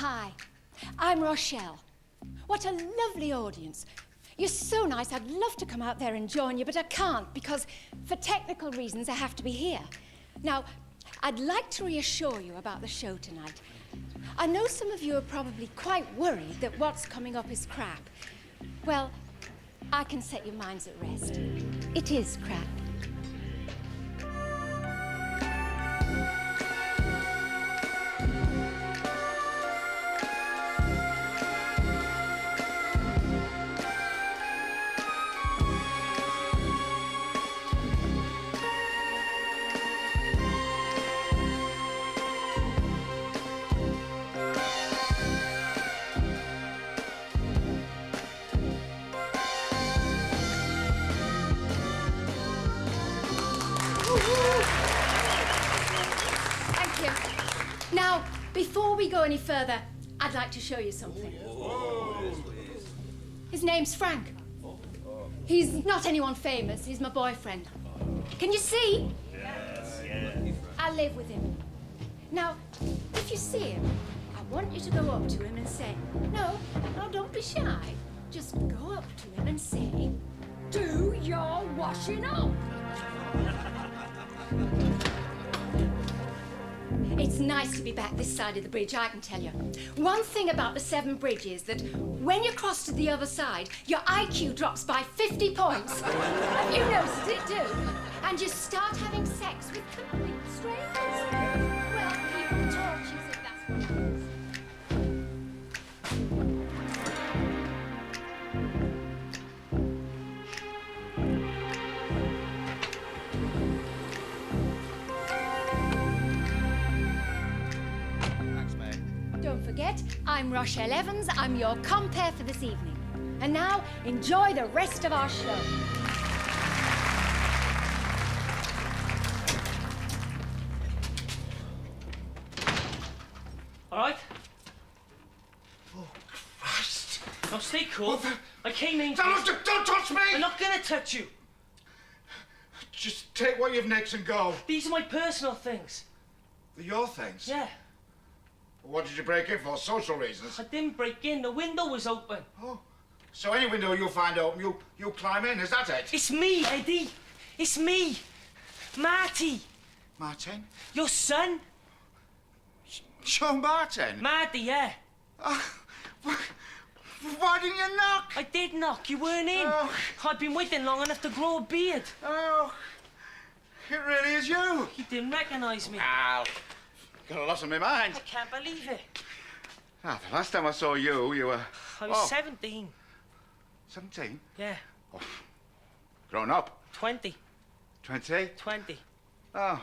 Hi, I'm Rochelle. What a lovely audience. You're so nice, I'd love to come out there and join you, but I can't because for technical reasons I have to be here. Now, I'd like to reassure you about the show tonight. I know some of you are probably quite worried that what's coming up is crap. Well, I can set your minds at rest. It is crap. Now, before we go any further, I'd like to show you something. His name's Frank. He's not anyone famous, he's my boyfriend. Can you see? Yes. I live with him. Now, if you see him, I want you to go up to him and say, no, don't be shy. Just go up to him and say, do your washing up. It's nice to be back this side of the bridge, I can tell you. One thing about the Severn Bridge is that when you cross to the other side, your IQ drops by 50 points. Have you noticed it too? And you start having sex with complete strangers. Well, people torches if that's what it is. Don't forget, I'm Rochelle Evans. I'm your compere for this evening. And now, enjoy the rest of our show. All right? Oh, Christ. Now, stay cool. I came in... Don't touch me! I'm not gonna touch you. Just take what you've nicked and go. These are my personal things. They're your things? Yeah. What did you break in for? Social reasons? I didn't break in. The window was open. Oh. So any window you'll find open, you'll climb in, is that it? It's me, Eddie. It's me. Marty. Martin? Your son. Sean Martin? Marty, yeah. Why didn't you knock? I did knock. You weren't in. Oh. I've been waiting long enough to grow a beard. Oh, it really is you. You didn't recognise me. Ow. Got a lot on my mind. I can't believe it. Ah, the last time I saw you, you were... I was 17. 17? Yeah. Oh. Grown up? 20. 20? 20. Oh.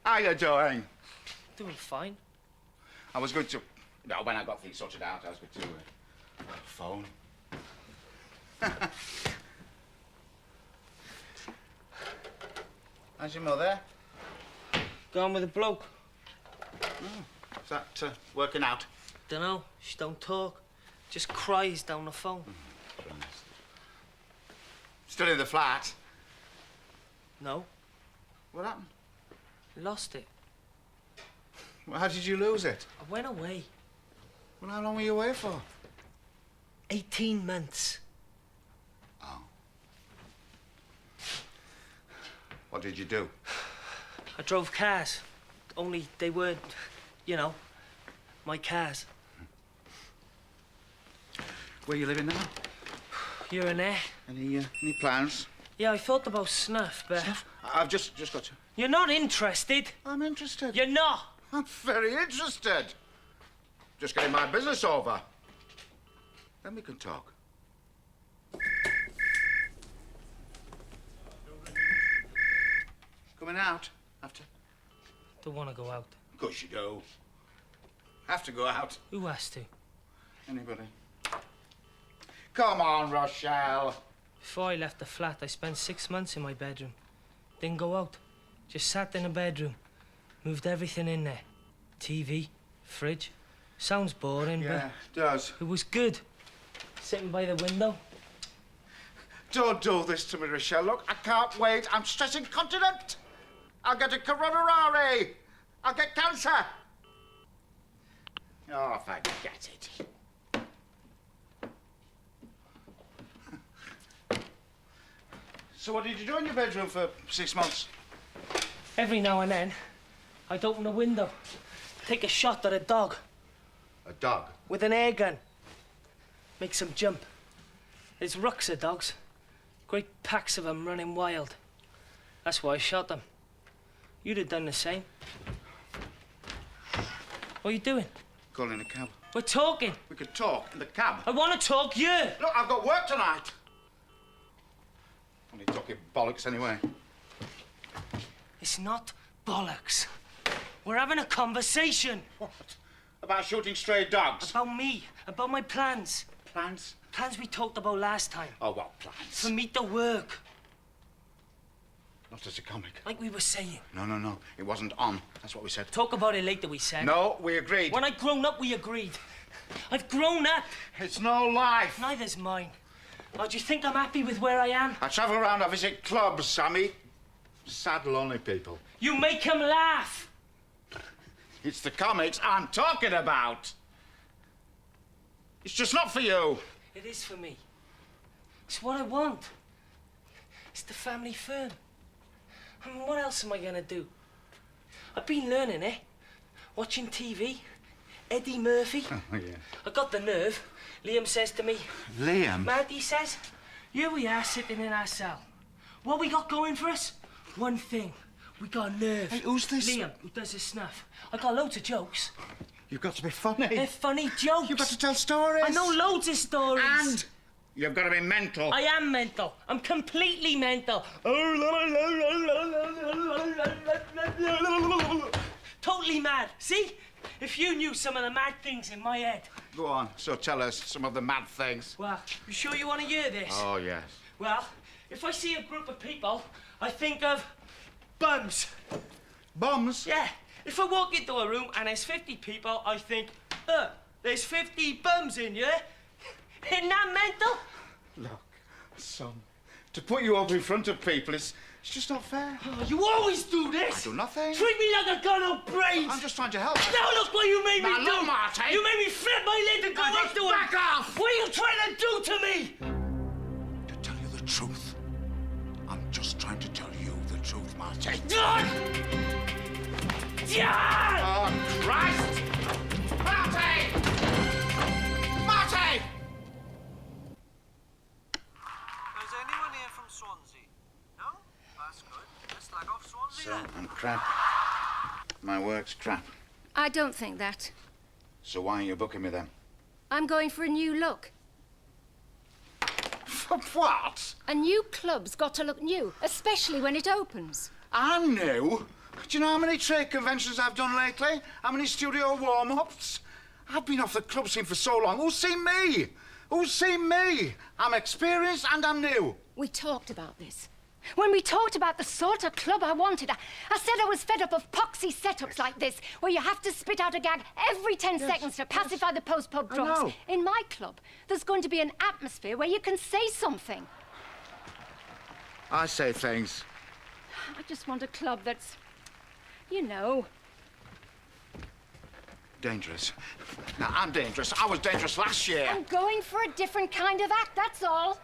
How you doing? Doing fine. I was going to... No, when I got things sorted out, I was going to... phone. How's your mother? Gone with a bloke. Oh, is that working out? Dunno. She don't talk. Just cries down the phone. Still in the flat? No. What happened? Lost it. Well, how did you lose it? I went away. Well, how long were you away for? 18 months. Oh. What did you do? I drove cars. Only they weren't, you know, my cars. Where are you living now? You're in there. Any plans? Yeah, I thought about snuff, but... Snuff? I've just got to... You're not interested. I'm interested. You're not. I'm very interested. Just getting my business over. Then we can talk. Coming out after? Don't want to go out. Of course you do. Have to go out. Who has to? Anybody. Come on, Rochelle. Before I left the flat, I spent 6 months in my bedroom. Didn't go out. Just sat in a bedroom. Moved everything in there. TV, fridge. Sounds boring, yeah, it does. but it was good. Sitting by the window. Don't do this to me, Rochelle. Look, I can't wait. I'm stress incontinent. I'll get a coronary. I'll get cancer. Oh, forget it. So what did you do in your bedroom for 6 months? Every now and then, I'd open a window, take a shot at a dog. A dog? With an air gun. Makes them jump. There's rucks of dogs. Great packs of them running wild. That's why I shot them. You'd have done the same. What are you doing? Calling a cab. We're talking. We could talk in the cab. I want to talk, yeah. Look, I've got work tonight. Only talking bollocks anyway. It's not bollocks. We're having a conversation. What? About shooting stray dogs? About me. About my plans. Plans? Plans we talked about last time. Oh, what plans? For me to work. Not as a comic. Like we were saying. No. It wasn't on. That's what we said. Talk about it later, we said. No, we agreed. When I'd grown up, we agreed. I've grown up. It's no life. Neither's mine. Oh, do you think I'm happy with where I am? I travel around, I visit clubs, I meet sad, lonely people. You make them laugh. It's the comics I'm talking about. It's just not for you. It is for me. It's what I want. It's the family firm. I mean, what else am I gonna do? I've been learning, watching TV. Eddie Murphy. Oh, yeah. I got the nerve. Liam says to me. Liam? Marty says, here we are sitting in our cell. What we got going for us? One thing. We got nerve. Hey, who's this? Liam, who does his snuff. I got loads of jokes. You've got to be funny. They're funny jokes. You've got to tell stories. I know loads of stories. And you've got to be mental. I am mental. I'm completely mental. Totally mad. See? If you knew some of the mad things in my head. Go on. So tell us some of the mad things. Well, you sure you want to hear this? Oh, yes. Well, if I see a group of people, I think of bums. Bums? Yeah. If I walk into a room and there's 50 people, I think, there's 50 bums in here. Isn't that mental? Look, son, to put you up in front of people is it's just not fair. Oh, you always do this. I do nothing. Treat me like I got no brains. I'm just trying to help. Now look what you made me Now do. look, Marty. You made me flip my lid and go Now up just to back him. off. What are you trying to do to me? To tell you the truth. I'm just trying to tell you the truth, Marty. Done! Yeah! Oh, Christ! Marty! Marty! Is anyone here from Swansea? No? That's good. Let's slag off Swansea So, then. I'm crap. My work's crap. I don't think that. So why aren't you booking me then? I'm going for a new look. For what? A new club's got to look new, especially when it opens. I'm new. Do you know how many trade conventions I've done lately? How many studio warm-ups? I've been off the club scene for so long. Who's seen me? Who's seen me? I'm experienced and I'm new. We talked about this. When we talked about the sort of club I wanted, I said I was fed up of poxy setups like this, where you have to spit out a gag every 10 seconds to pacify the post-pub I drunks. know. In my club, there's going to be an atmosphere where you can say something. I say things. I just want a club that's, you know. Dangerous. Now, I'm dangerous. I was dangerous last year. I'm going for a different kind of act, that's all.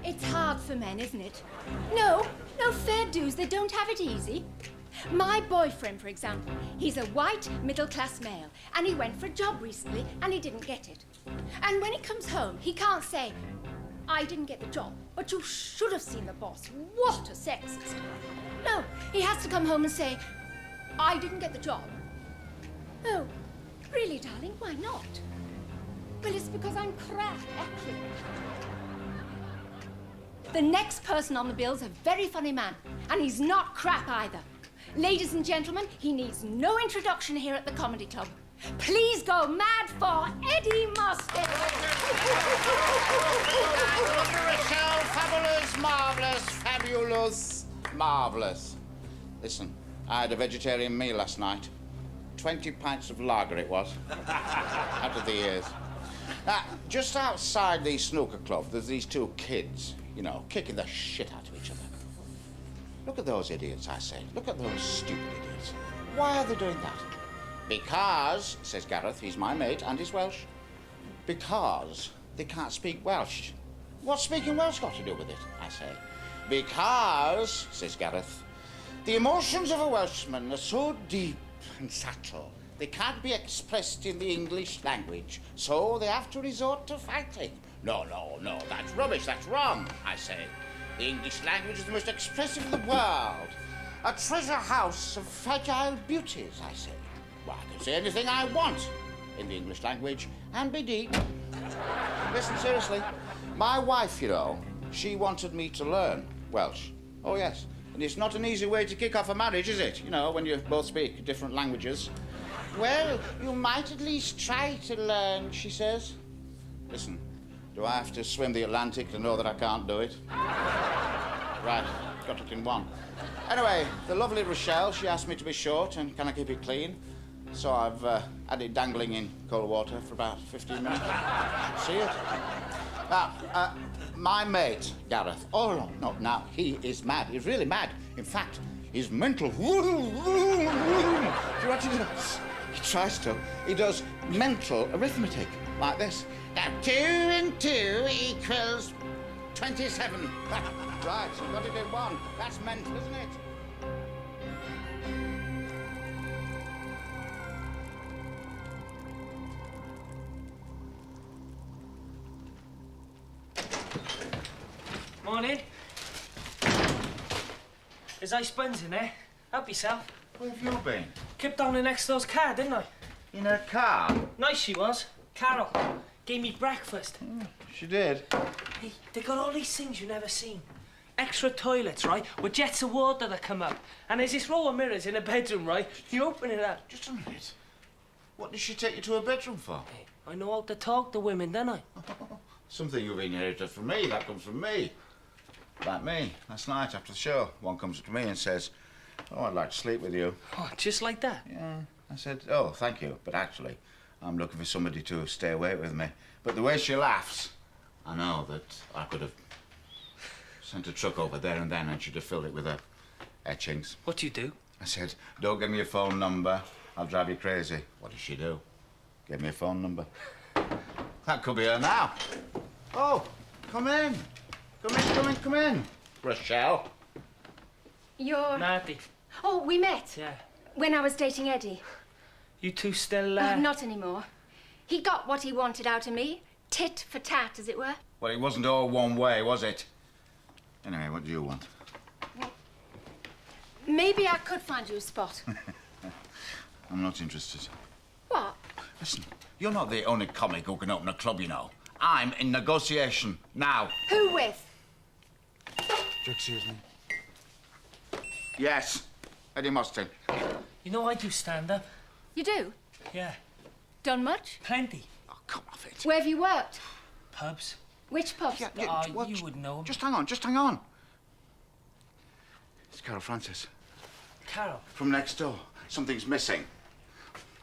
It's hard for men, isn't it? No fair dues, they don't have it easy. My boyfriend, for example, he's a white, middle-class male, and he went for a job recently, and he didn't get it. And when he comes home, he can't say, I didn't get the job, but you should have seen the boss. What a sexist. No, he has to come home and say, I didn't get the job. Oh, really, darling, why not? Well, it's because I'm crap, actually. The next person on the bill's a very funny man, and he's not crap either. Ladies and gentlemen, he needs no introduction here at the Comedy Club. Please go mad for Eddie Mostyn. Rochelle, fabulous, marvellous, fabulous, marvellous. Listen, I had a vegetarian meal last night. 20 pints of lager it was. Out of the ears. Just outside the snooker club, there's these two kids, you know, kicking the shit out of each other. Look at those idiots, I say. Look at those stupid idiots. Why are they doing that? Because, says Gareth, he's my mate and he's Welsh, because they can't speak Welsh. What's speaking Welsh got to do with it, I say? Because, says Gareth, the emotions of a Welshman are so deep and subtle, they can't be expressed in the English language, so they have to resort to fighting. No, that's rubbish, that's wrong, I say. The English language is the most expressive in the world. A treasure house of fragile beauties, I say. Well, I can say anything I want in the English language and be deep. Listen, seriously, my wife, you know, she wanted me to learn Welsh. Oh, yes. And it's not an easy way to kick off a marriage, is it? You know, when you both speak different languages. Well, you might at least try to learn, she says. Listen, do I have to swim the Atlantic to know that I can't do it? Right, got it in one. Anyway, the lovely Rochelle, she asked me to be short and can I keep it clean? So I've had it dangling in cold water for about 15 minutes. See it? Now, my mate, Gareth. Oh, no, now, he is mad. He's really mad. In fact, he's mental. Do you know what he does? He tries to. He does mental arithmetic, like this. Now, 2 and 2 equals 27. Right, so got it in one. That's mental, isn't it? Morning. There's ice buns in there. Help yourself. Where have you been? Kept down the next door's car, didn't I? In her car? Nice she was. Carol gave me breakfast. She did. Hey, they got all these things you've never seen. Extra toilets, right, with jets of water that come up. And there's this row of mirrors in a bedroom, right? You open it up. Just a minute. What did she take you to her bedroom for? Hey, I know how to talk to women, don't I? Something you've inherited from me. That comes from me. Like me. Last night after the show, one comes up to me and says, "Oh, I'd like to sleep with you." Oh, just like that? Yeah. I said, "Oh, thank you, but actually, I'm looking for somebody to stay awake with me." But the way she laughs, I know that I could have sent a truck over there and then and she'd have filled it with her etchings. What do you do? I said, "Don't give me your phone number. I'll drive you crazy." What did she do? Gave me a phone number. That could be her now. Oh, come in. Come in. Rochelle. You're... Marty. Oh, we met. Yeah. When I was dating Eddie. You two still, Not anymore. He got what he wanted out of me. Tit for tat, as it were. Well, it wasn't all one way, was it? Anyway, what do you want? Maybe I could find you a spot. I'm not interested. What? Listen, you're not the only comic who can open a club, you know. I'm in negotiation now. Who with? Do you excuse me? Yes, Eddie Mostyn. You know I do stand-up. You do? Yeah. Done much? Plenty. Oh, come off it. Where have you worked? Pubs. Which pubs? You would know 'em. Just hang on. It's Carol Francis. Carol. From next door. Something's missing.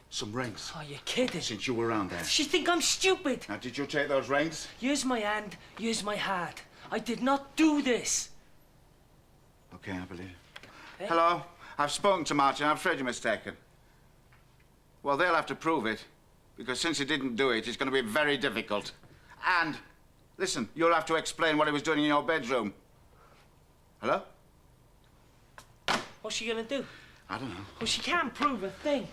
Some rings. Oh, you're kidding. Since you were around there. She think I'm stupid. Now, did you take those rings? Use my hand, use my heart. I did not do this. Okay, I believe you. Eh? Hello? I've spoken to Marty and I'm afraid you're mistaken. Well, they'll have to prove it, because since he didn't do it, it's going to be very difficult. And, listen, you'll have to explain what he was doing in your bedroom. Hello? What's she gonna do? I don't know. Well, she can't prove a thing.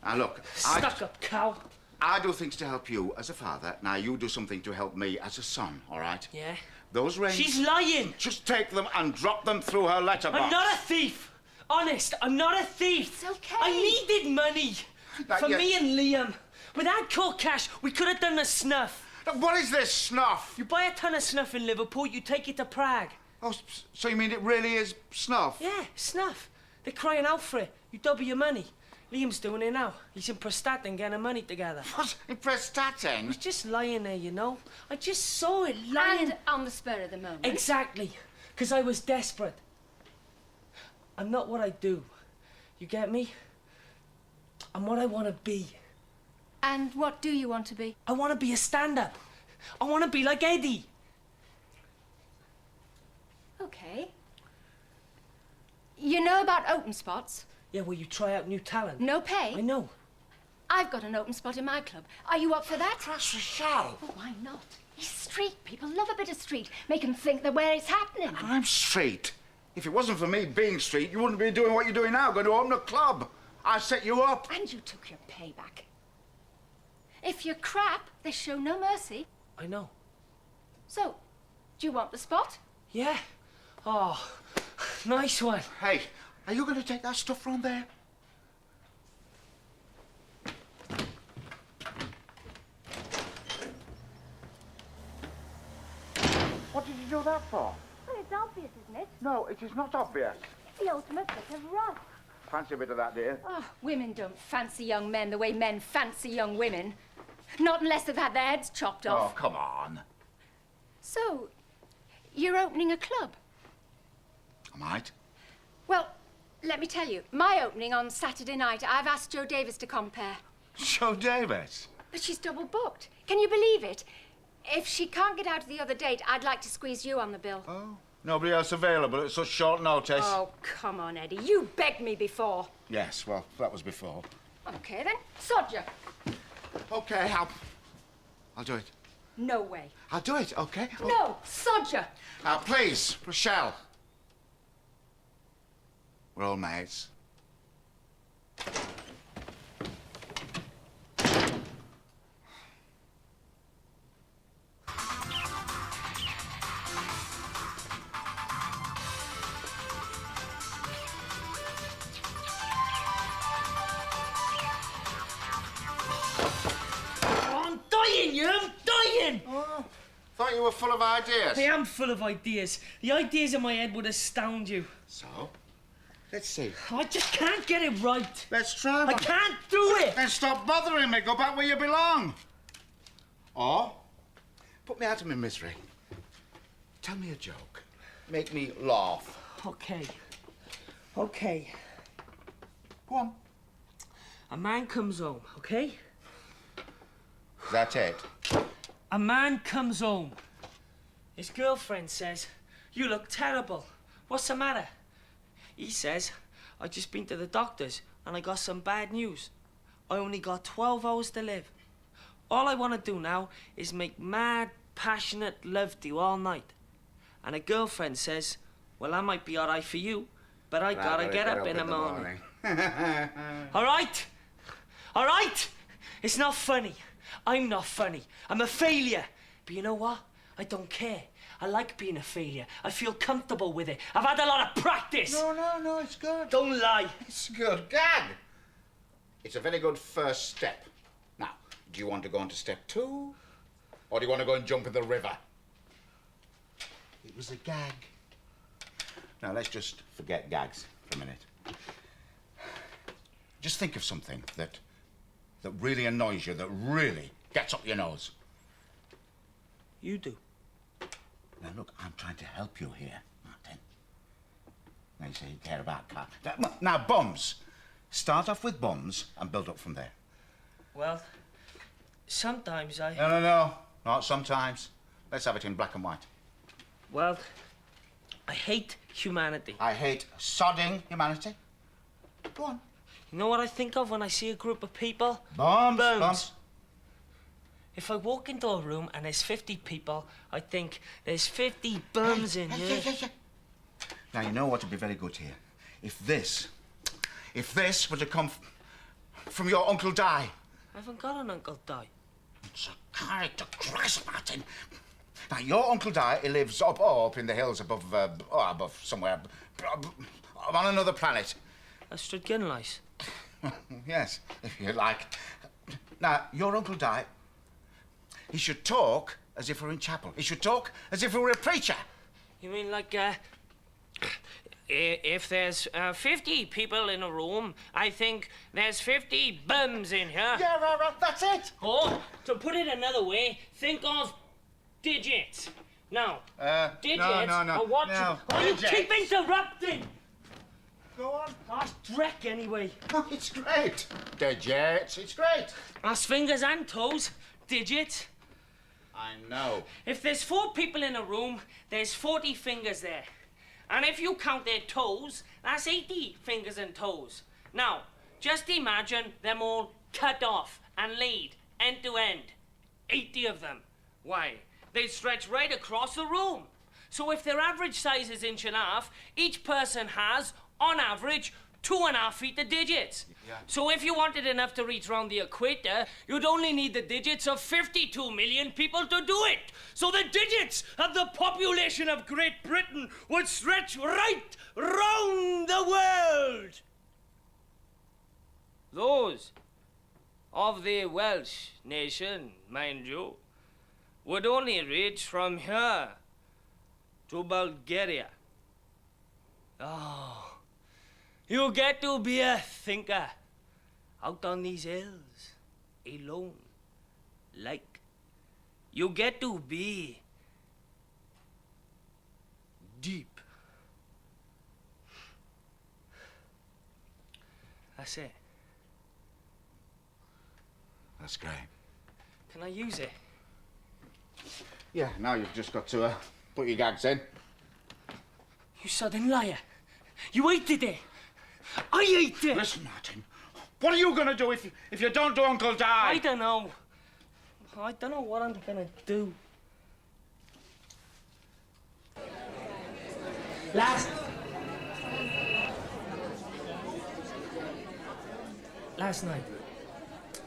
Now, look, Stuck up cow. I do things to help you as a father. Now, you do something to help me as a son, all right? Yeah. Those rings... She's lying. Just take them and drop them through her letterbox. I'm not a thief. Honest, I'm not a thief. It's okay. I needed money. Now, For yeah. me and Liam. Without cold cash, we could have done the snuff. Now, what is this snuff? You buy a ton of snuff in Liverpool, you take it to Prague. Oh, so you mean it really is snuff? Yeah, snuff. They're crying out for it. You double your money. Liam's doing it now. He's in Prestatyn getting money together. What? In Prestatyn? I was just lying there, you know. I just saw it lying. And on the spur of the moment. Exactly. Because I was desperate. I'm not what I do. You get me? I'm what I want to be. And what do you want to be? I want to be a stand-up. I want to be like Eddie. Okay. You know about open spots? Yeah, well, you try out new talent. No pay? I know. I've got an open spot in my club. Are you up for that? That's Rochelle. Oh, why not? These street people love a bit of street. Make them think they're where it's happening. I'm straight. If it wasn't for me being straight, you wouldn't be doing what you're doing now, going to open a club. I set you up. And you took your payback. If you're crap, they show no mercy. I know. So, do you want the spot? Yeah. Oh, nice one. Hey, are you going to take that stuff from there? What did you do that for? Well, it's obvious, isn't it? No, it is not obvious. It's the ultimate bit of rough. Fancy a bit of that, dear? Oh, women don't fancy young men the way men fancy young women. Not unless they've had their heads chopped off. Oh, come on. So, you're opening a club? I might. Well, let me tell you, my opening on Saturday night, I've asked Jo Davis to compare. Joe Davis? But she's double booked. Can you believe it? If she can't get out of the other date, I'd like to squeeze you on the bill. Oh. Nobody else available at such short notice? Oh, come on, Eddie. You begged me before. Yes, well, that was before. Okay, then. Sod you. Okay, I'll do it. No way. I'll do it, okay? No, sod you. Please, Rochelle. We're all mates. I'm dying! Oh, thought you were full of ideas. I am full of ideas. The ideas in my head would astound you. So, let's see. I just can't get it right. Let's try one. I can't do it. Then stop bothering me. Go back where you belong. Or, put me out of my misery. Tell me a joke. Make me laugh. Okay. Okay. Go on. A man comes home, okay? That's it. A man comes home. His girlfriend says, "You look terrible. What's the matter?" He says, "I just been to the doctor's and I got some bad news. I only got 12 hours to live. All I want to do now is make mad, passionate love to you all night." And a girlfriend says, "Well, that might be all right for you, but I gotta get up in the morning." All right? All right? It's not funny. I'm not funny. I'm a failure. But you know what? I don't care. I like being a failure. I feel comfortable with it. I've had a lot of practice. No, it's good. Don't lie. It's good. Gag! It's a very good first step. Now, do you want to go on to step 2? Or do you want to go and jump in the river? It was a gag. Now, let's just forget gags for a minute. Just think of something that really annoys you, that really gets up your nose. You do. Now, look, I'm trying to help you here, Martin. Now, you say you care about cars. Now, bums. Start off with bums and build up from there. Well, sometimes I... No. Not sometimes. Let's have it in black and white. Well, I hate humanity. I hate sodding humanity. Go on. You know what I think of when I see a group of people? Bums. If I walk into a room and there's 50 people, I think there's 50 bums in here. Yeah. Now, you know what would be very good here? If this were to come from your Uncle Di. I haven't got an Uncle Di. It's a character, Christ, Martin. Now, your Uncle Di, he lives up in the hills above somewhere, on another planet. That's Stradgunlice. Yes, if you like. Now, your Uncle Di, he should talk as if we're in chapel. He should talk as if we were a preacher. You mean like, if there's 50 people in a room, I think there's 50 bums in here. Yeah, right, that's it. Or, to put it another way, think of digits. Now, digits no. are what No. you... Oh, you Digits. keep interrupting! Go on. That's Drek anyway. No, it's great. Digits, it's great. That's fingers and toes. Digits. I know. If there's 4 people in a room, there's 40 fingers there. And if you count their toes, that's 80 fingers and toes. Now, just imagine them all cut off and laid end to end. 80 of them. Why? They stretch right across the room. So if their average size is 1.5 inches, each person has, on average, 2.5 feet of digits. Yeah. So if you wanted enough to reach round the equator, you'd only need the digits of 52 million people to do it. So the digits of the population of Great Britain would stretch right round the world. Those of the Welsh nation, mind you, would only reach from here to Bulgaria. Oh, you get to be a thinker out on these hills, alone, like. You get to be deep. That's it. That's great. Can I use it? Yeah, now you've just got to put your gags in. You sudden liar. You hated it. I hate it. Listen, Martin, what are you going to do if you don't do Uncle Di? I don't know. I don't know what I'm going to do. Last night,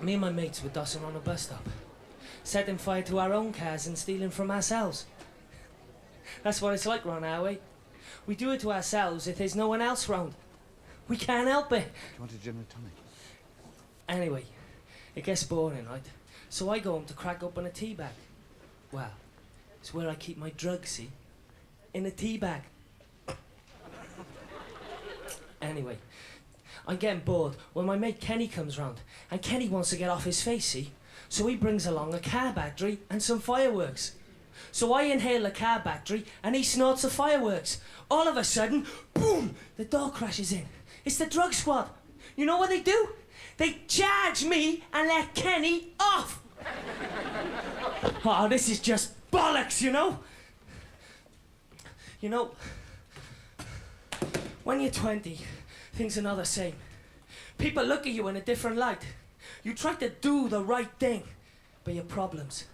me and my mates were dossing on a bus stop, setting fire to our own cars and stealing from ourselves. That's what it's like round our way. We do it to ourselves if there's no one else round. We can't help it. Do you want a gin and tonic? Anyway, it gets boring, right? So I go home to crack open a tea bag. Well, it's where I keep my drugs, see? In a tea bag. Anyway, I'm getting bored when my mate Kenny comes round, and Kenny wants to get off his face, see? So he brings along a car battery and some fireworks. So I inhale the car battery and he snorts the fireworks. All of a sudden, boom, the door crashes in. It's the drug squad. You know what they do? They charge me and let Kenny off. Oh, this is just bollocks, you know? You know, when you're 20, things are not the same. People look at you in a different light. You try to do the right thing, but your problems,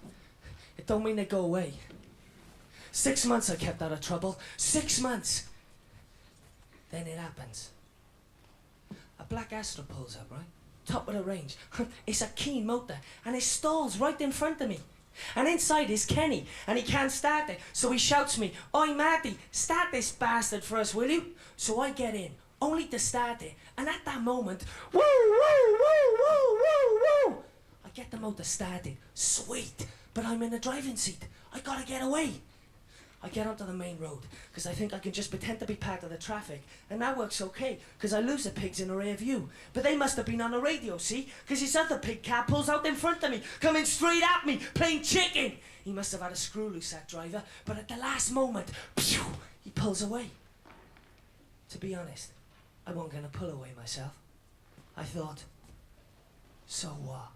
it don't mean they go away. 6 months I kept out of trouble. 6 months. Then it happens. A black Astra pulls up, right? Top of the range. It's a keen motor, and it stalls right in front of me. And inside is Kenny, and he can't start it. So he shouts me, "Oi, Marty, start this bastard for us, will you?" So I get in, only to start it. And at that moment, woo, woo, woo, woo, woo, woo, I get the motor started. Sweet. But I'm in the driving seat. I gotta get away. I get onto the main road, because I think I can just pretend to be part of the traffic. And that works okay, because I lose the pigs in the rear view. But they must have been on the radio, see? Because this other pig car pulls out in front of me, coming straight at me, playing chicken. He must have had a screw loose, that driver. But at the last moment, phew, he pulls away. To be honest, I wasn't going to pull away myself. I thought, so what?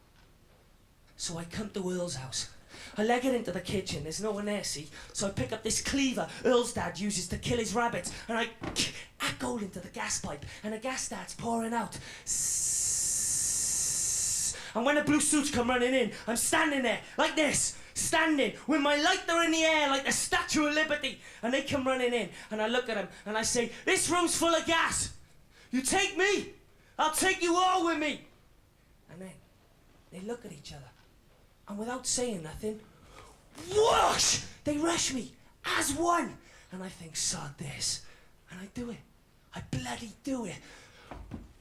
So I come to Earl's house. I leg it into the kitchen, there's no one there, see? So I pick up this cleaver Earl's dad uses to kill his rabbits, and I goal into the gas pipe, and the gas starts pouring out. And when the blue suits come running in, I'm standing there, like this, standing, with my lighter in the air like the Statue of Liberty. And they come running in, and I look at them, and I say, "This room's full of gas. You take me, I'll take you all with me." And then they look at each other. And without saying nothing, whoosh! They rush me as one. And I think, sod this. And I do it. I bloody do it.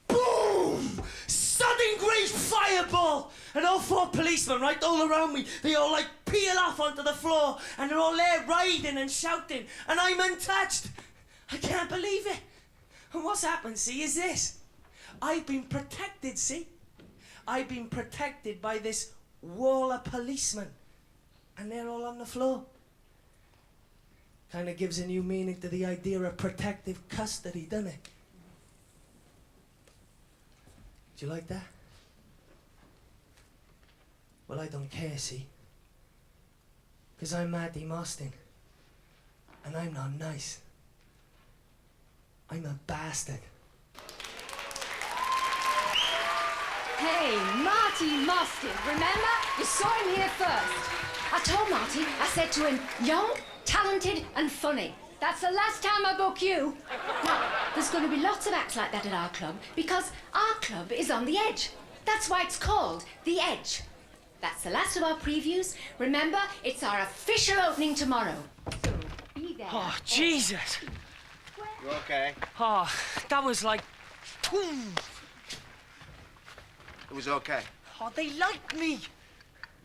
Boom! Sudden great fireball! And all 4 policemen right all around me, they all like peel off onto the floor. And they're all there riding and shouting. And I'm untouched. I can't believe it. And what's happened, see, is this. I've been protected, see? I've been protected by this wall of policemen, and they're all on the floor. Kind of gives a new meaning to the idea of protective custody, doesn't it? Do you like that? Well, I don't care, see? Because I'm Eddie Mostyn. And I'm not nice. I'm a bastard. Hey, Marty Mostyn, remember? You saw him here first. I told Marty, I said to him, young, talented and funny. That's the last time I book you. Now, there's going to be lots of acts like that at our club because our club is on the edge. That's why it's called The Edge. That's the last of our previews. Remember, it's our official opening tomorrow. So, be there. Oh, Jesus! You okay? Oh, that was like... It was okay. Oh, they like me. You've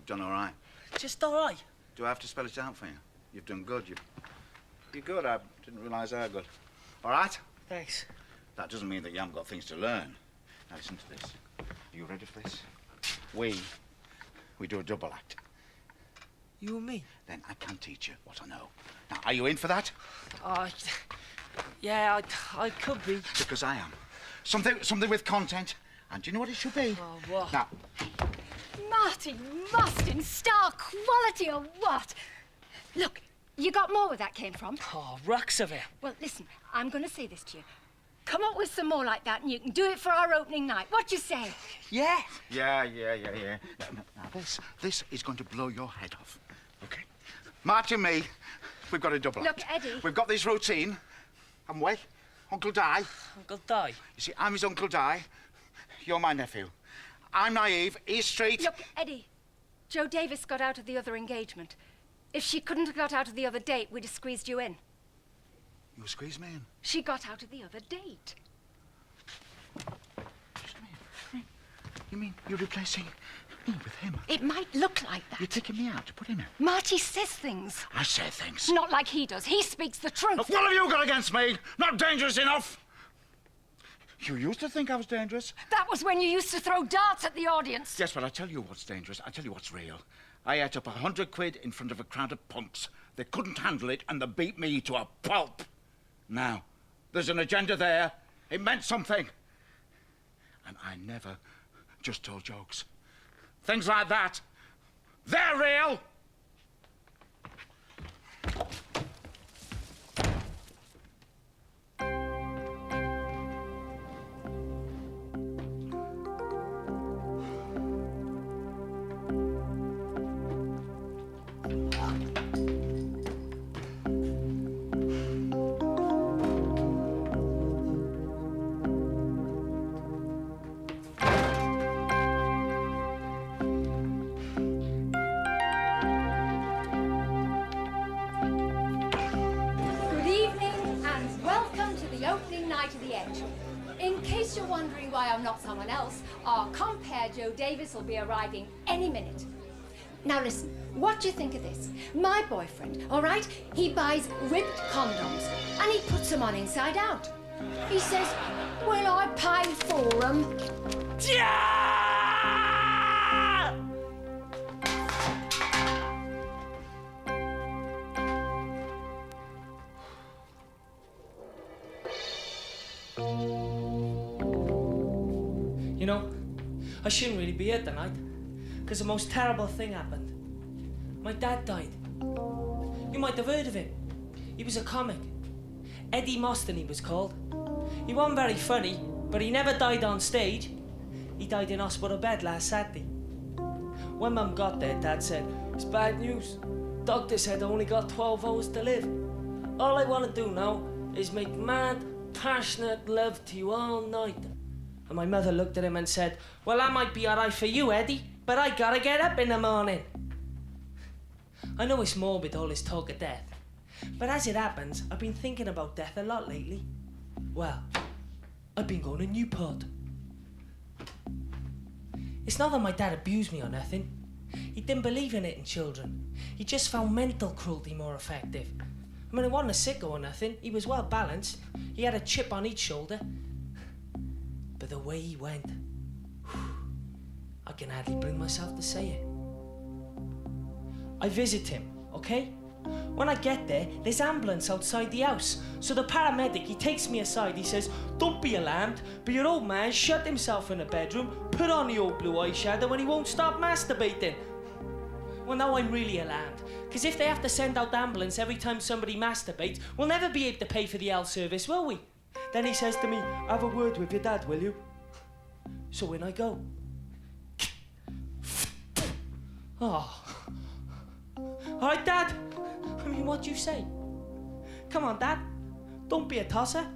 done all right. Just all right. Do I have to spell it out for you? You've done good. You're good. I didn't realise how good. All right? Thanks. That doesn't mean that you haven't got things to learn. Now listen to this. Are you ready for this? We do a double act. You and me? Then I can teach you what I know. Now, are you in for that? Yeah, I could be. Because I am. Something with content. And do you know what it should be? Oh, what? Now, Marty Mostyn, star quality or what? Look, you got more where that came from. Oh, rocks of it. Well, listen, I'm going to say this to you. Come up with some more like that and you can do it for our opening night. What you say? Yeah. Yeah. Now, this is going to blow your head off, okay? Marty and me, we've got a double act. Look, Eddie. We've got this routine, haven't we? Uncle Di. Uncle Di. You see, I'm his Uncle Di. You're my nephew. I'm naive, East Street. Look, Eddie, Jo Davis got out of the other engagement. If she couldn't have got out of the other date, we'd have squeezed you in. You squeeze me in? She got out of the other date. You mean you're replacing me with him? It might look like that. You're taking me out to put him in? Marty says things. I say things. Not like he does. He speaks the truth. What have you got against me? Not dangerous enough? You used to think I was dangerous. That was when you used to throw darts at the audience. Yes, but I tell you what's dangerous. I tell you what's real. I ate up 100 quid in front of a crowd of punks. They couldn't handle it and they beat me to a pulp. Now, there's an agenda there. It meant something. And I never just told jokes. Things like that, they're real. In case you're wondering why I'm not someone else, our compere Jo Davis will be arriving any minute. Now listen, what do you think of this? My boyfriend, all right, he buys ribbed condoms and he puts them on inside out. He says, well, I paid for them. Yeah! You know, I shouldn't really be here tonight, because the most terrible thing happened. My dad died. You might have heard of him. He was a comic. Eddie Mostyn, he was called. He wasn't very funny, but he never died on stage. He died in hospital bed last Saturday. When Mum got there, Dad said, "It's bad news. Doctor said I only got 12 hours to live. All I want to do now is make mad, passionate love to you all night." And my mother looked at him and said, "Well, that might be all right for you, Eddie, but I gotta get up in the morning." I know it's morbid, all this talk of death, but as it happens, I've been thinking about death a lot lately. Well, I've been going to Newport. It's not that my dad abused me or nothing. He didn't believe in it in children. He just found mental cruelty more effective. I mean, he wasn't a sicko or nothing. He was well balanced. He had a chip on each shoulder. But the way he went, I can hardly bring myself to say it. I visit him, okay? When I get there, there's ambulance outside the house. So the paramedic, he takes me aside. He says, "Don't be alarmed, but your old man shut himself in a bedroom, put on the old blue eyeshadow, and he won't stop masturbating." Well, now I'm really alarmed. Because if they have to send out the ambulance every time somebody masturbates, we'll never be able to pay for the health service, will we? Then he says to me, "Have a word with your dad, will you?" So in I go. Oh. All right, Dad. I mean, what do you say? Come on, Dad. Don't be a tosser.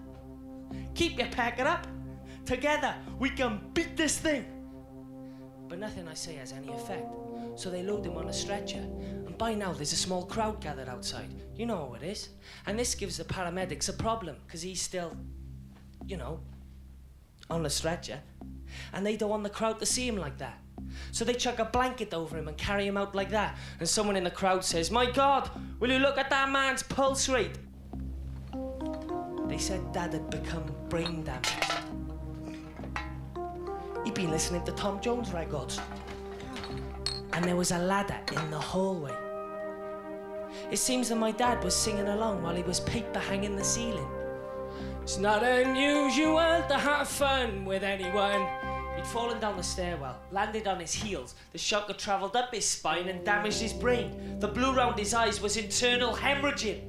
Keep your packer up. Together, we can beat this thing. But nothing I say has any effect. So they load him on a stretcher. And by now, there's a small crowd gathered outside. You know how it is. And this gives the paramedics a problem, because he's still, you know, on the stretcher. And they don't want the crowd to see him like that. So they chuck a blanket over him and carry him out like that. And someone in the crowd says, "My God, will you look at that man's pulse rate?" They said Dad had become brain damaged. He'd been listening to Tom Jones records. And there was a ladder in the hallway. It seems that my dad was singing along while he was paper hanging the ceiling. It's not unusual to have fun with anyone. He'd fallen down the stairwell, landed on his heels. The shock had travelled up his spine and damaged his brain. The blue round his eyes was internal hemorrhaging.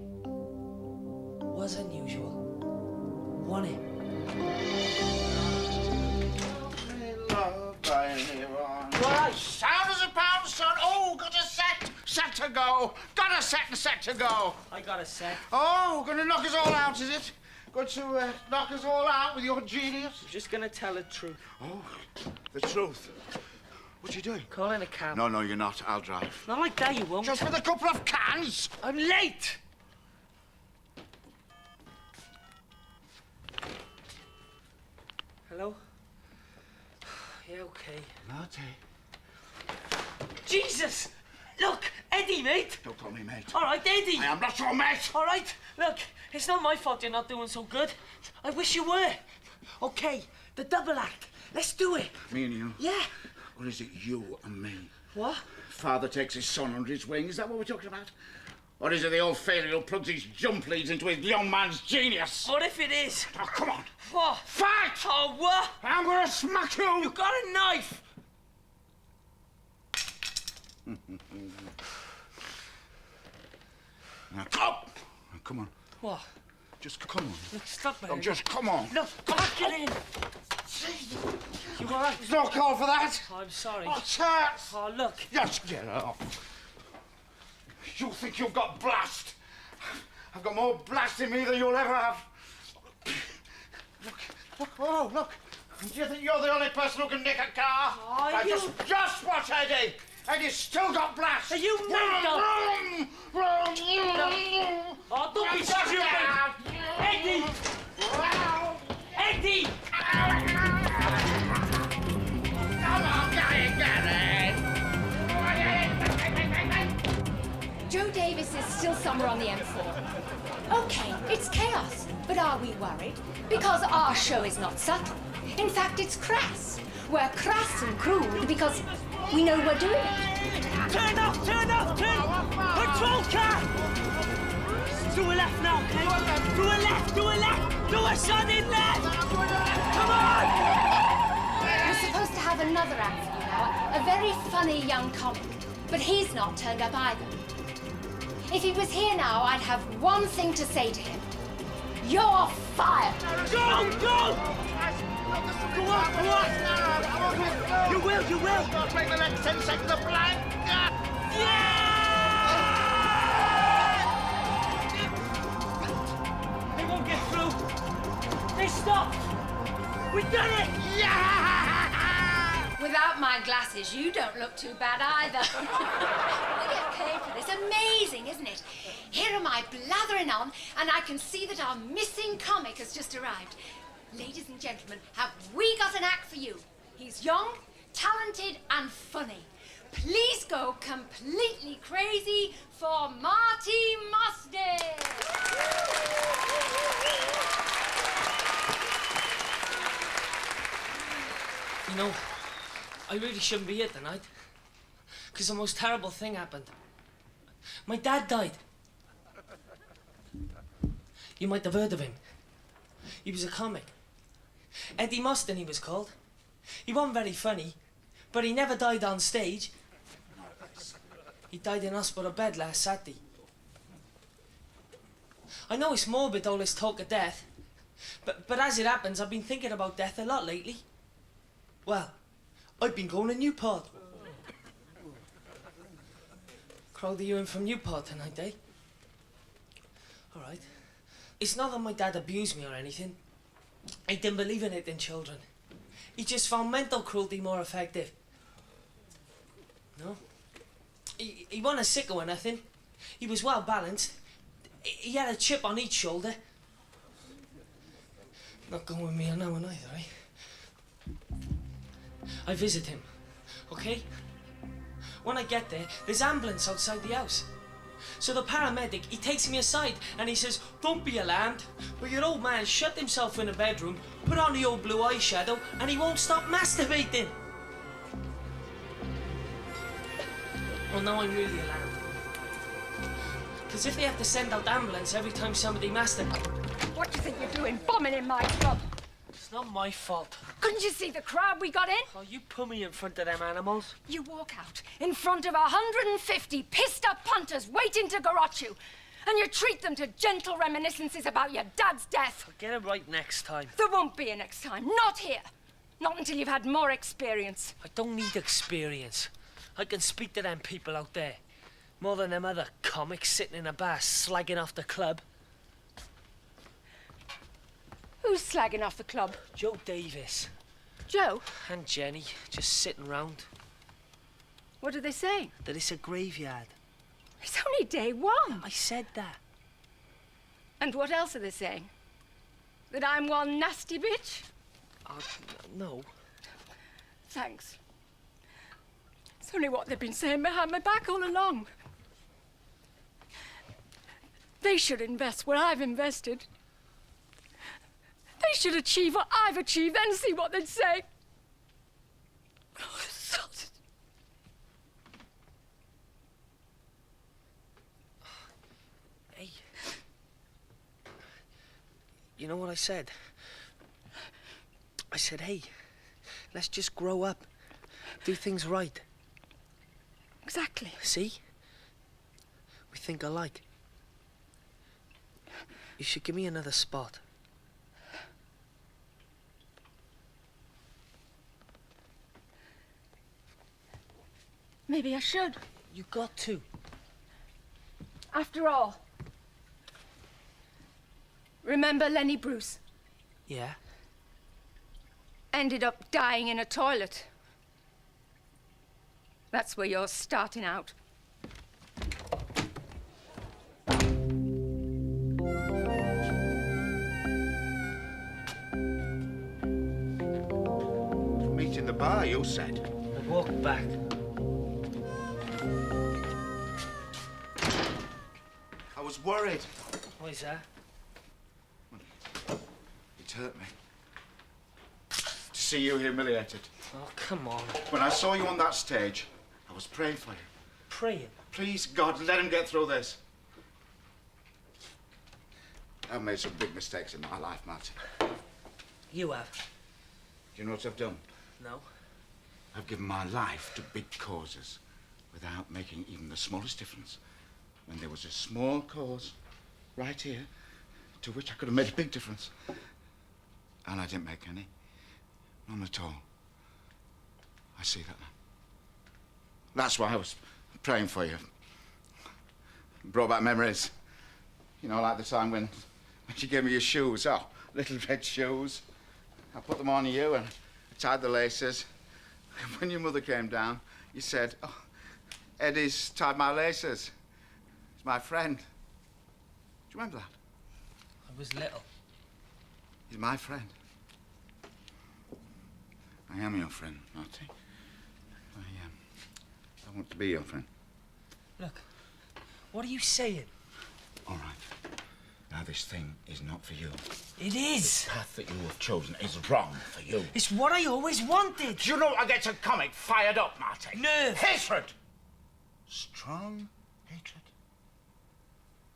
Was unusual. Won it. Right. Sound as a pound, son. Oh, got a set. Set to go. Got a set and set to go. I got a set. Oh, gonna knock us all out, is it? Going to knock us all out with your genius? I'm just gonna tell the truth. Oh, the truth. What you doing? Calling a cab. No, you're not. I'll drive. Not like that, you won't. Just with a couple of cans. I'm late. Hello? Yeah, okay. Marty. Jesus! Look, Eddie, mate. Don't call me mate. All right, Eddie. I am not your mate. All right, look, it's not my fault you're not doing so good. I wish you were. Okay, the double act. Let's do it. Me and you? Yeah. Or is it you and me? What? Father takes his son under his wing. Is that what we're talking about? Or is it the old failure who plugs his jump leads into his young man's genius? What if it is? Oh, come on. What? Fight! Oh, what? I'm gonna smack you! You got a knife! Now, come! Come on. What? Just come on. Look, stop it. Oh, just come on. Look, back it in. You all right? There's no call for that. Oh, I'm sorry. Oh, it hurts. Oh, look. Just get up. You think you've got blast? I've got more blast in me than you'll ever have. Look, oh, look. Do you think you're the only person who can nick a car? Oh, Just watch Eddie. Eddie's still got blast. Are you mental? Oh, don't be stupid. Eddie! Eddie! Come on, get it. Joe Davis is still somewhere on the M4. Okay, it's chaos. But are we worried? Because our show is not subtle. In fact, it's crass. We're crass and crude because we know we're doing it. Turn off! Patrol car! To a left now, okay? To a left! Do a sudden left! Come on! We're supposed to have another act for you now, a very funny young comic. But he's not turned up either. If he was here now, I'd have one thing to say to him. You're fired! Go! Go on! You will! Don't make the next 10 seconds a blank. Yeah! They won't get through. They stopped. We done it! Yeah! Without my glasses, you don't look too bad either. We get paid for this. Amazing, isn't it? Here am I blathering on, and I can see that our missing comic has just arrived. Ladies and gentlemen, have we got an act for you? He's young, talented, and funny. Please go completely crazy for Marty Mostyn. You know, I really shouldn't be here tonight. Because the most terrible thing happened. My dad died. You might have heard of him. He was a comic. Eddie Mostyn, he was called. He wasn't very funny, but he never died on stage. He died in hospital bed last Saturday. I know it's morbid, all this talk of death, but as it happens, I've been thinking about death a lot lately. Well, I've been going to Newport. Crowd, you in from Newport tonight, eh? All right. It's not that my dad abused me or anything. He didn't believe in it in children. He just found mental cruelty more effective. No? He wasn't a sicko or nothing. He was well balanced. He had a chip on each shoulder. Not going with me on that one either, eh? I visit him, okay? When I get there, there's ambulance outside the house. So the paramedic, he takes me aside and he says, "Don't be alarmed, but your old man shut himself in a bedroom, put on the old blue eyeshadow, and he won't stop masturbating." Well, now I'm really alarmed. Because if they have to send out ambulance every time somebody masturbates... What do you think you're doing, bombing in my club? It's not my fault. Couldn't you see the crowd we got in? Oh, you put me in front of them animals. You walk out in front of 150 pissed-up punters waiting to garrote you, and you treat them to gentle reminiscences about your dad's death. I'll get it right next time. There won't be a next time. Not here. Not until you've had more experience. I don't need experience. I can speak to them people out there. More than them other comics sitting in a bar slagging off the club. Who's slagging off the club? Joe Davis Joe? and Jenny just sitting round. What are they saying? That it's a graveyard. It's only day one. I said that. And what else are they saying? That I'm one nasty bitch? No. Thanks. It's only what they've been saying behind my back all along. They should invest where I've invested. They should achieve what I've achieved, then see what they'd say. Oh, salt. Hey. You know what I said? I said, hey, let's just grow up. Do things right. Exactly. See? We think alike. You should give me another spot. Maybe I should. You got to. After all. Remember Lenny Bruce? Yeah? Ended up dying in a toilet. That's where you're starting out. Meet in the bar, you said. I walked back. I was worried. What is that? It hurt me. To see you humiliated. Oh, come on. When I saw you on that stage, I was praying for you. Praying. Please, God, let him get through this. I've made some big mistakes in my life, Marty. You have. Do you know what I've done? No. I've given my life to big causes without making even the smallest difference. When there was a small cause right here to which I could have made a big difference. And I didn't make any. None at all. I see that now. That's why I was praying for you. Brought back memories. You know, like the time when you gave me your shoes. Oh, little red shoes. I put them on you and I tied the laces. When your mother came down, you said, "Oh, Eddie's tied my laces. He's my friend." Do you remember that? I was little. He's my friend. I am your friend, Marty. I want to be your friend. Look, what are you saying? All right. Now, this thing is not for you. It is. The path that you have chosen is wrong for you. It's what I always wanted. Do you know what gets a comic fired up, Marty? Nerve. Hatred. Strong hatred.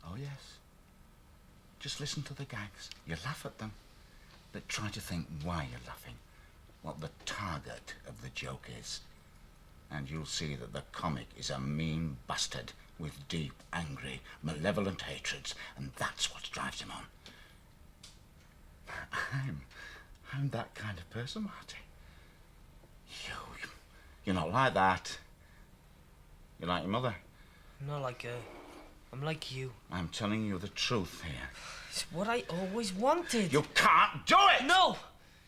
Oh, yes. Just listen to the gags. You laugh at them, but try to think why you're laughing, what the target of the joke is. And you'll see that the comic is a mean bastard with deep, angry, malevolent hatreds, and that's what drives him on. I'm that kind of person, Marty. You're not like that. You're like your mother. I'm not like her. I'm like you. I'm telling you the truth here. It's what I always wanted. You can't do it! No!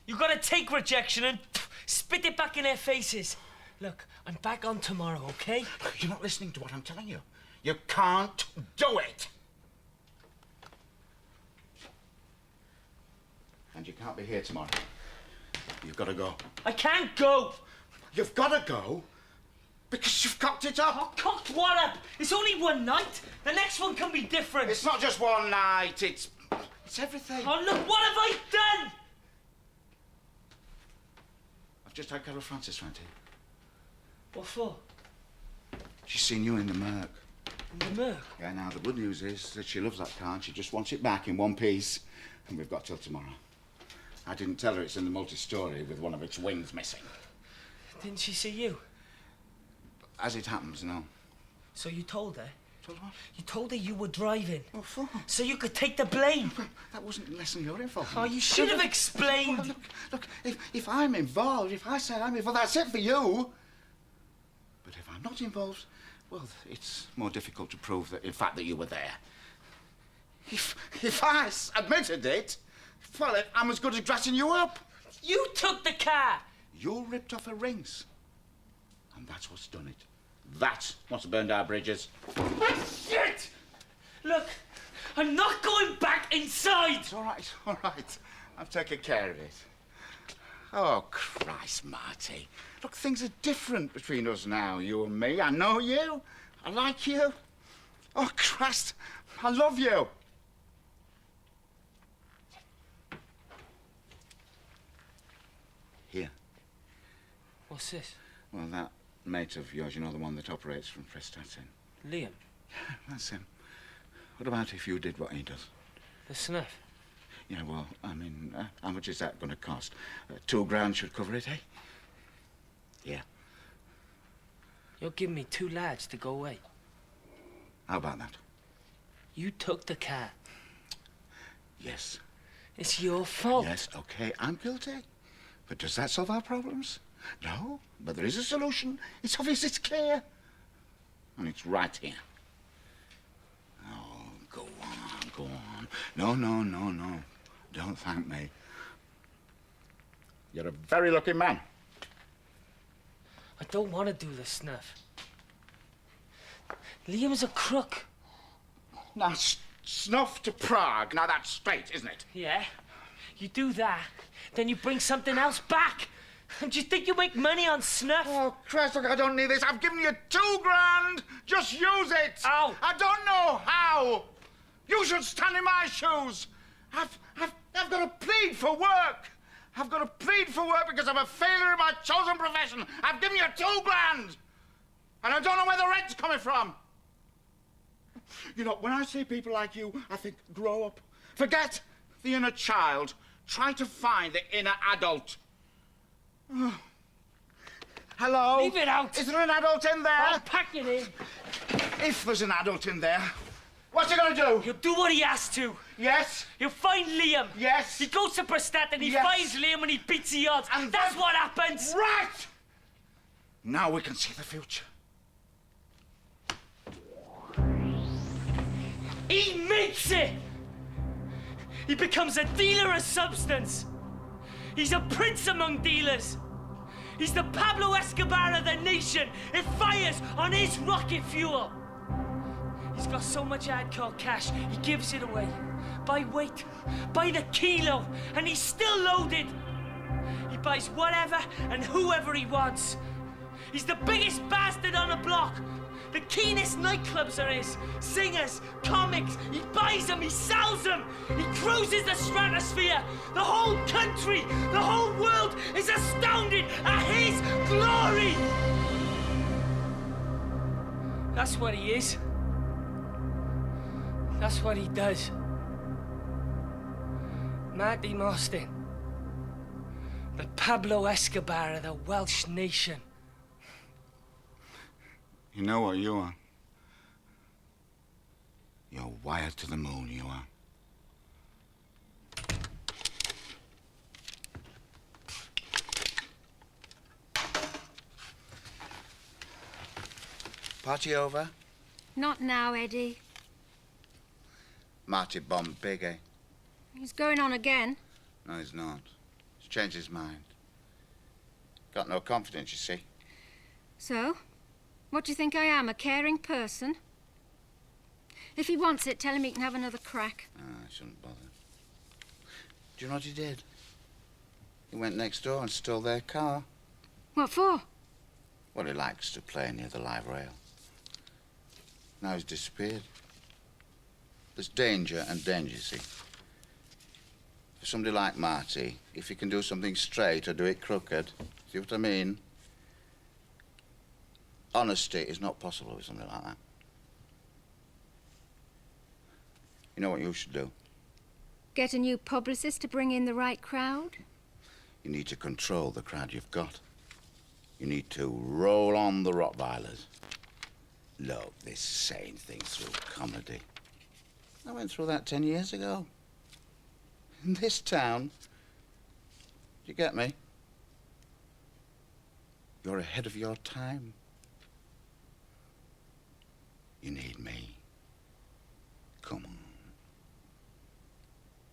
You gotta take rejection and spit it back in their faces. Look, I'm back on tomorrow, okay? You're not listening to what I'm telling you. You can't do it! And you can't be here tomorrow. You've got to go. I can't go! You've got to go because you've cocked it up. Oh, cocked what up? It's only one night. The next one can be different. It's not just one night, it's everything. Oh, look, what have I done? I've just had Carol Francis round here. What for? She's seen you in the Merc. In the Merc? Yeah, now the good news is that she loves that car and she just wants it back in one piece. And we've got till tomorrow. I didn't tell her it's in the multi-story with one of its wings missing. Didn't she see you? As it happens, no. So you told her? Told what? You told her you were driving. What for? So you could take the blame. Well, that wasn't less than your involvement. Oh, you should have explained. Well, look, if I'm involved, if I say I'm involved, that's it for you. But if I'm not involved, well, it's more difficult to prove that, in fact, that you were there. If I admitted it, well, I'm as good as dressing you up. You took the car. You ripped off her rings. And that's what's done it. That's what's burned our bridges. Shit! Look, I'm not going back inside. It's all right. I've taken care of it. Oh, Christ, Marty. Look, things are different between us now, you and me. I know you. I like you. Oh, Christ, I love you. Here. What's this? Well, that mate of yours, you know, the one that operates from Prestatyn. Liam? That's him. What about if you did what he does? The snuff? Yeah, well, I mean, how much is that going to cost? £2,000 should cover it, eh? Yeah. You're giving me 2 lads to go away. How about that? You took the car. Yes. It's your fault. Yes, okay, I'm guilty. But does that solve our problems? No, but there is a solution. It's obvious, it's clear. And it's right here. Oh, go on. No. Don't thank me. You're a very lucky man. I don't want to do the snuff. Liam's a crook. Now, snuff to Prague. Now, that's straight, isn't it? Yeah? You do that, then you bring something else back. And do you think you make money on snuff? Oh, Christ, look, I don't need this. I've given you £2,000. Just use it. Ow. I don't know how. You should stand in my shoes. I've got to plead for work. I've got to plead for work because I'm a failure in my chosen profession. I've given you £2,000. And I don't know where the rent's coming from. You know, when I see people like you, I think, grow up. Forget the inner child. Try to find the inner adult. Oh. Hello? Leave it out. Is there an adult in there? I'll pack it in. If there's an adult in there, what's he gonna do? He'll do what he has to. Yes? He'll find Liam. Yes? He goes to Prestatyn, he Yes. finds Liam and he beats the odds. And that's then- what happens. Right! Now we can see the future. He makes it! He becomes a dealer of substance. He's a prince among dealers. He's the Pablo Escobar of the nation. It fires on his rocket fuel. He's got so much hardcore cash, he gives it away. By weight, by the kilo, and he's still loaded. He buys whatever and whoever he wants. He's the biggest bastard on the block. The keenest nightclubs there is. Singers, comics, he buys them, he sells them. He cruises the stratosphere. The whole country, the whole world is astounded at his glory. That's what he is. That's what he does. Marty Mostyn. The Pablo Escobar of the Welsh nation. You know what you are? You're wired to the moon, you are. Party over? Not now, Eddie. Marty bombed big, eh? He's going on again. No, he's not. He's changed his mind. Got no confidence, you see. So? What do you think I am, a caring person? If he wants it, tell him he can have another crack. I shouldn't bother. Do you know what he did? He went next door and stole their car. What for? Well, he likes to play near the live rail. Now he's disappeared. There's danger and danger, you see. For somebody like Marty, if he can do something straight or do it crooked, see what I mean? Honesty is not possible with somebody like that. You know what you should do? Get a new publicist to bring in the right crowd? You need to control the crowd you've got. You need to roll on the Rottweilers. Look, this sane thing through comedy. I went through that 10 years ago. In this town. Do you get me? You're ahead of your time. You need me. Come on.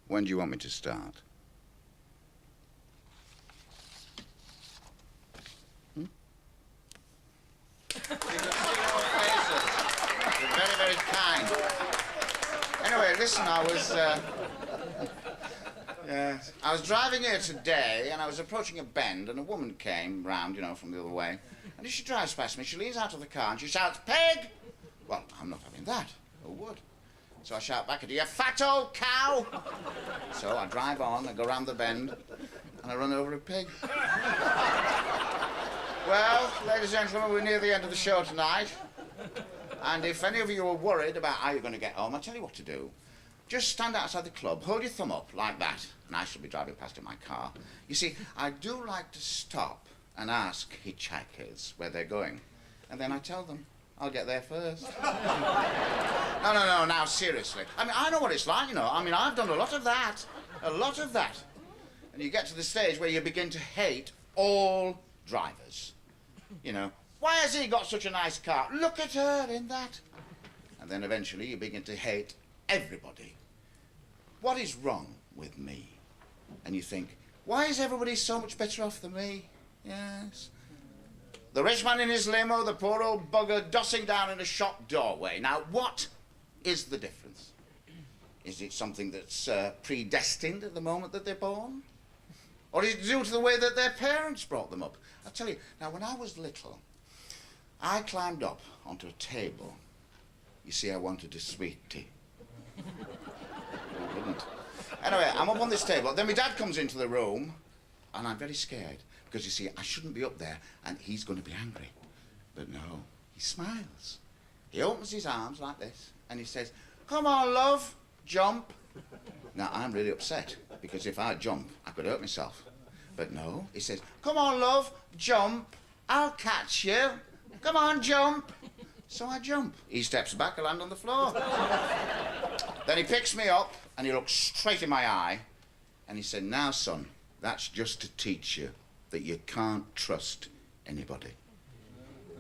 When do you want me to start? You're very, very kind. Anyway, listen, I was driving here today, and I was approaching a bend, and a woman came round, you know, from the other way. And as she drives past me, she leans out of the car and she shouts, "Pig!" Well, I'm not having that. Who would? So I shout back at her, "You fat old cow!" So I drive on, I go round the bend, and I run over a pig. Well, ladies and gentlemen, we're near the end of the show tonight. And if any of you are worried about how you're going to get home, I'll tell you what to do. Just stand outside the club, hold your thumb up like that, and I shall be driving past in my car. You see, I do like to stop and ask hitchhikers where they're going. And then I tell them I'll get there first. No, now seriously. I mean, I know what it's like, you know. I mean, I've done a lot of that. A lot of that. And you get to the stage where you begin to hate all drivers. You know, why has he got such a nice car? Look at her in that. And then eventually you begin to hate everybody. What is wrong with me? And you think, why is everybody so much better off than me? Yes. The rich man in his limo, the poor old bugger dossing down in a shop doorway. Now, what is the difference? Is it something that's predestined at the moment that they're born? Or is it due to the way that their parents brought them up? I'll tell you, now, when I was little, I climbed up onto a table. You see, I wanted a sweet tea. I didn't. Anyway, I'm up on this table. Then my dad comes into the room, and I'm very scared. Because, you see, I shouldn't be up there, and he's going to be angry. But no, he smiles. He opens his arms like this, and he says, "Come on, love, jump." Now, I'm really upset, because if I jump, I could hurt myself. But no, he says, "Come on, love, jump. I'll catch you. Come on, jump." So I jump. He steps back, I land on the floor. Then he picks me up, and he looks straight in my eye, and he said, "Now, son, that's just to teach you that you can't trust anybody."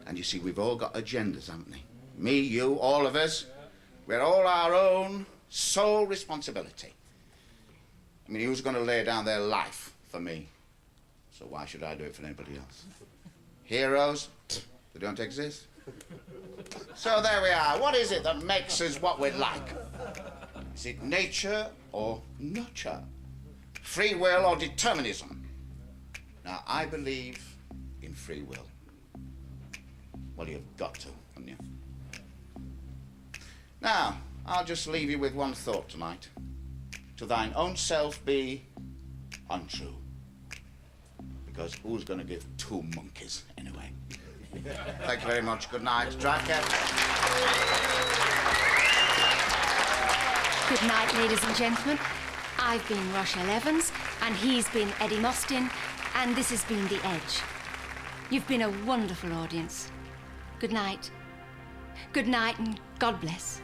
And you see, we've all got agendas, haven't we? Me, you, all of us. We're all our own sole responsibility. I mean, who's going to lay down their life for me? So why should I do it for anybody else? Heroes, they don't exist. So there we are. What is it that makes us what we're like? Is it nature or nurture? Free will or determinism? Now, I believe in free will. Well, you've got to, haven't you? Now, I'll just leave you with one thought tonight. To thine own self be untrue. Because who's going to give two monkeys anyway? Thank you very much. Good night. Drive carefully. Good night, ladies and gentlemen. I've been Rochelle Evans, and he's been Eddie Mostyn, and this has been The Edge. You've been a wonderful audience. Good night. Good night, and God bless.